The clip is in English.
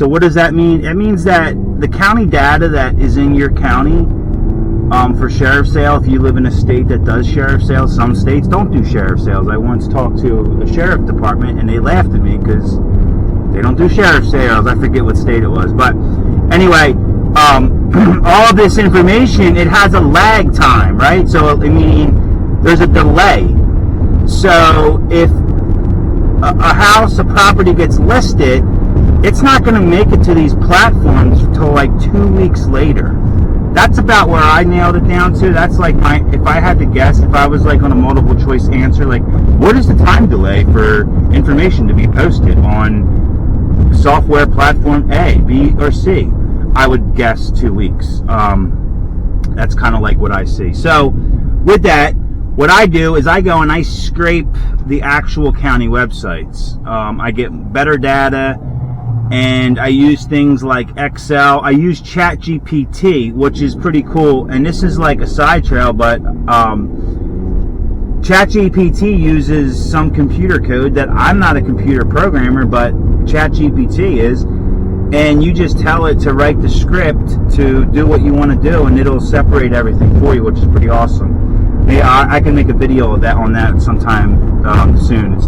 So what does that mean? It means that the county data that is in your county for sheriff sale, if you live in a state that does sheriff sales, some states don't do sheriff sales. I once talked to the sheriff department and they laughed at me because they don't do sheriff sales. I forget what state it was. But anyway, all of this information, it has a lag time, right? So, I mean, there's a delay. So if a house, a property gets listed, it's not going to make it to these platforms until like 2 weeks later. That's about where I nailed it down to. That's like if I had to guess, if I was like on a multiple choice answer, like what is the time delay for information to be posted on software platform A, B, or C? I would guess 2 weeks. That's kind of like what I see. So with that, what I do is I go and I scrape the actual county websites. I get better data, and I use things like Excel. I use ChatGPT, which is pretty cool. And this is like a side trail, but ChatGPT uses some computer code that I'm not a computer programmer, but ChatGPT is. And you just tell it to write the script to do what you want to do, and it'll separate everything for you, which is pretty awesome. Yeah, I can make a video of that on that sometime soon.